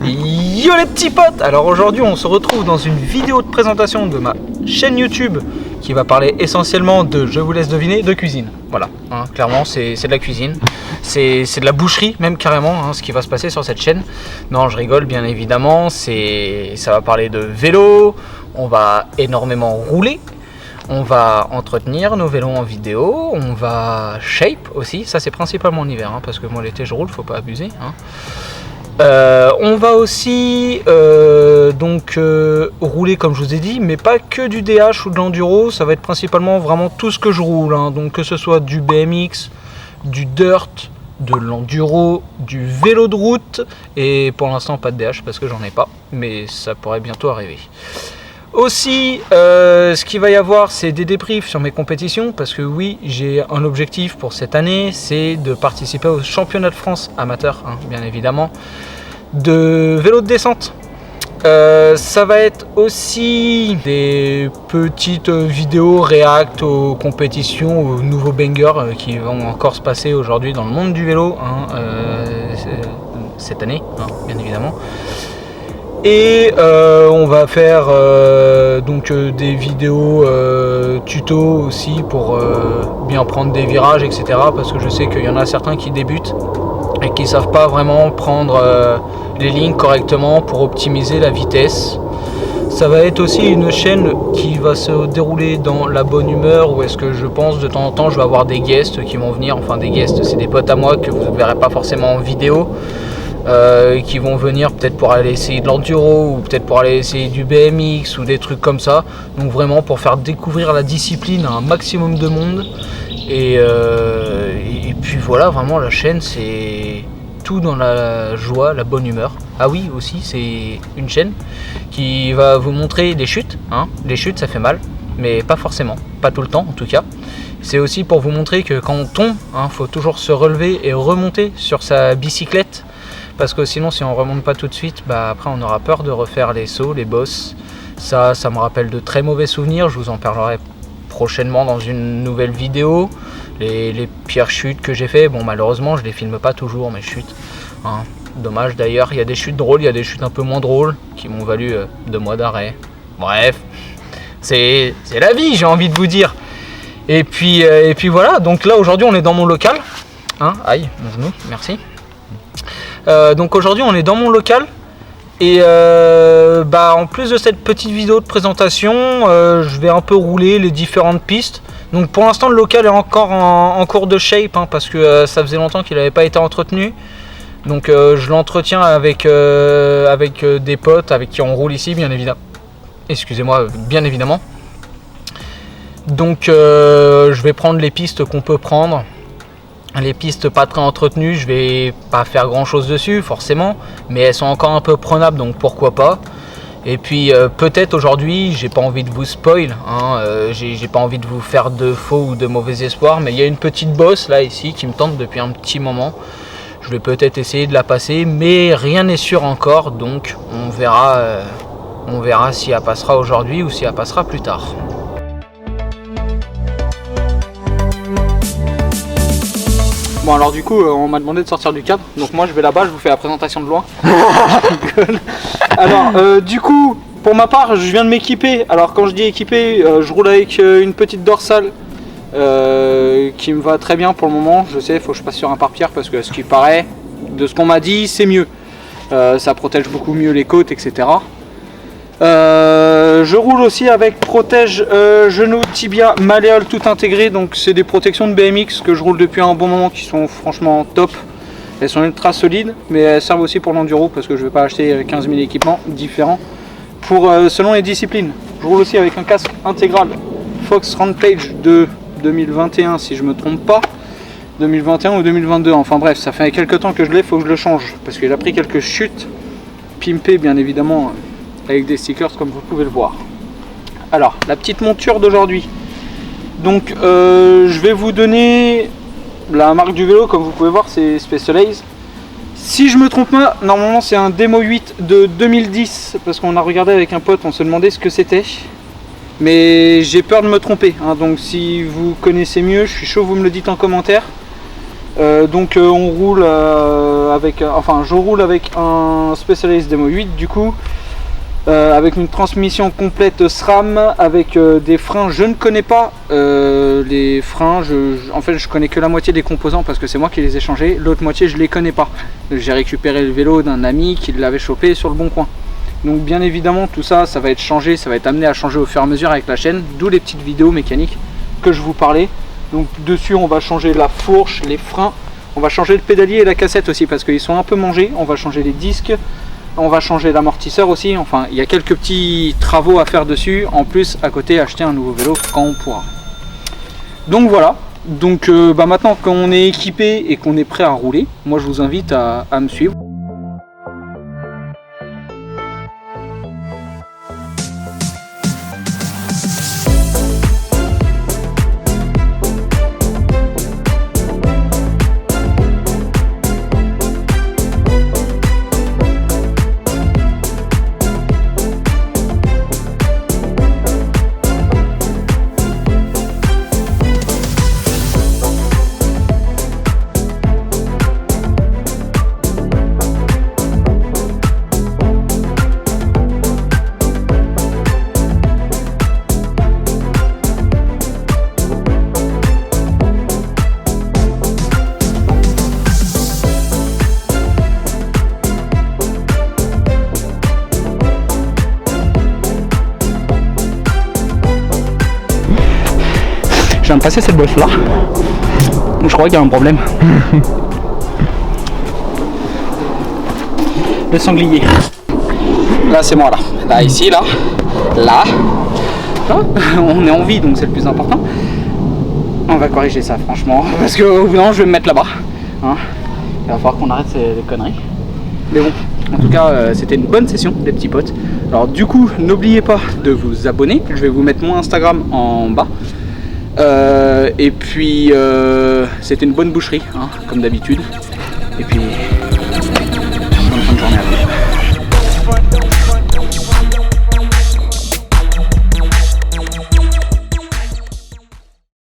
Yo les petits potes! Alors aujourd'hui on se retrouve dans une vidéo de présentation de ma chaîne YouTube qui va parler essentiellement de, je vous laisse deviner, de cuisine. Voilà, hein, clairement c'est de la cuisine, c'est de la boucherie même carrément, hein, ce qui va se passer sur cette chaîne. Non, je rigole bien évidemment, ça va parler de vélo, on va énormément rouler. On va entretenir nos vélos en vidéo, on va shape aussi, ça c'est principalement en hiver, hein, parce que moi l'été je roule, faut pas abuser. Hein. On va aussi rouler comme je vous ai dit, mais pas que du DH ou de l'enduro, ça va être principalement vraiment tout ce que je roule, hein. Donc que ce soit du BMX, du dirt, de l'enduro, du vélo de route, et pour l'instant pas de DH parce que j'en ai pas, mais ça pourrait bientôt arriver. Aussi, ce qu'il va y avoir, c'est des débriefs sur mes compétitions, parce que oui, j'ai un objectif pour cette année, c'est de participer au championnat de France amateur, hein, bien évidemment, de vélo de descente. Ça va être aussi des petites vidéos react aux compétitions, aux nouveaux bangers qui vont encore se passer aujourd'hui dans le monde du vélo, hein, cette année, hein, bien évidemment. Et on va faire des vidéos tuto aussi pour bien prendre des virages, etc. Parce que je sais qu'il y en a certains qui débutent et qui ne savent pas vraiment prendre les lignes correctement pour optimiser la vitesse. Ça va être aussi une chaîne qui va se dérouler dans la bonne humeur, où est-ce que je pense de temps en temps je vais avoir des guests qui vont venir, enfin des guests, c'est des potes à moi que vous ne verrez pas forcément en vidéo. Qui vont venir peut-être pour aller essayer de l'enduro ou peut-être pour aller essayer du BMX ou des trucs comme ça, donc vraiment pour faire découvrir la discipline à un maximum de monde et puis voilà, vraiment la chaîne c'est tout dans la joie, la bonne humeur. Ah oui, aussi c'est une chaîne qui va vous montrer les chutes, hein. Les chutes ça fait mal, mais pas forcément, pas tout le temps en tout cas. C'est aussi pour vous montrer que quand on tombe, hein, faut toujours se relever et remonter sur sa bicyclette. Parce que sinon, si on remonte pas tout de suite, bah après on aura peur de refaire les sauts, les bosses. Ça me rappelle de très mauvais souvenirs. Je vous en parlerai prochainement dans une nouvelle vidéo. Les pires chutes que j'ai fait, bon malheureusement je les filme pas toujours mes chutes, hein. Dommage d'ailleurs, il y a des chutes drôles, il y a des chutes un peu moins drôles qui m'ont valu 2 mois d'arrêt. Bref, c'est la vie, j'ai envie de vous dire. Et puis voilà, donc là aujourd'hui on est dans mon local, hein. Aïe, mon genou, merci. Donc aujourd'hui on est dans mon local et en plus de cette petite vidéo de présentation, je vais un peu rouler les différentes pistes. Donc pour l'instant le local est encore en cours de shape, hein, parce que ça faisait longtemps qu'il n'avait pas été entretenu. Donc je l'entretiens avec des potes avec qui on roule ici, bien évidemment. Excusez-moi, bien évidemment. Donc je vais prendre les pistes qu'on peut prendre. Les pistes pas très entretenues, je vais pas faire grand chose dessus forcément, mais elles sont encore un peu prenables, donc pourquoi pas. Et puis peut-être aujourd'hui, j'ai pas envie de vous spoil, hein, j'ai pas envie de vous faire de faux ou de mauvais espoirs, mais il y a une petite bosse là ici qui me tente depuis un petit moment. Je vais peut-être essayer de la passer, mais rien n'est sûr encore, donc on verra si elle passera aujourd'hui ou si elle passera plus tard. Bon alors du coup on m'a demandé de sortir du cadre, donc moi je vais là-bas, je vous fais la présentation de loin. Alors du coup pour ma part je viens de m'équiper. Alors quand je dis équipé, je roule avec une petite dorsale qui me va très bien pour le moment. Je sais, il faut que je passe sur un pare-pierre parce que ce qui paraît, de ce qu'on m'a dit, c'est mieux. Ça protège beaucoup mieux les côtes, etc. Je roule aussi avec protège genou, tibia, malléole tout intégré, donc c'est des protections de BMX que je roule depuis un bon moment qui sont franchement top. Elles sont ultra solides, mais elles servent aussi pour l'enduro parce que je ne vais pas acheter 15 000 équipements différents selon les disciplines. Je roule aussi avec un casque intégral Fox Rampage de 2021 si je me trompe pas, 2021 ou 2022, enfin bref, ça fait quelques temps que je l'ai, il faut que je le change parce qu'il a pris quelques chutes, pimpé bien évidemment, avec des stickers comme vous pouvez le voir. Alors la petite monture d'aujourd'hui, donc je vais vous donner la marque du vélo, comme vous pouvez voir c'est Specialized. Si je me trompe pas, normalement c'est un Demo 8 de 2010 parce qu'on a regardé avec un pote, on se demandait ce que c'était, mais j'ai peur de me tromper, hein, donc si vous connaissez mieux, je suis chaud, vous me le dites en commentaire. Donc on roule je roule avec un Specialized Demo 8 du coup, avec une transmission complète SRAM, avec des freins. Je ne connais pas les freins, en fait je connais que la moitié des composants parce que c'est moi qui les ai changés, l'autre moitié je les connais pas. J'ai récupéré le vélo d'un ami qui l'avait chopé sur le bon coin. Donc bien évidemment tout ça, ça va être changé, ça va être amené à changer au fur et à mesure avec la chaîne, d'où les petites vidéos mécaniques que je vous parlais. Donc dessus on va changer la fourche, les freins, on va changer le pédalier et la cassette aussi parce qu'ils sont un peu mangés, on va changer les disques, on va changer l'amortisseur aussi, enfin il y a quelques petits travaux à faire dessus, en plus à côté acheter un nouveau vélo quand on pourra. Donc voilà, donc maintenant qu'on est équipé et qu'on est prêt à rouler, moi je vous invite à me suivre. Je viens de passer cette bosse là, donc je crois qu'il y a un problème. Le sanglier. Là c'est moi là. Là ici, là. Là. On est en vie donc c'est le plus important. On va corriger ça franchement. Parce que au bout d'un moment je vais me mettre là-bas. Hein, il va falloir qu'on arrête ces conneries. Mais bon, en tout cas c'était une bonne session des petits potes. Alors du coup n'oubliez pas de vous abonner. Je vais vous mettre mon Instagram en bas. Et puis c'était une bonne boucherie hein, comme d'habitude. Et puis bonne fin de journée à vous.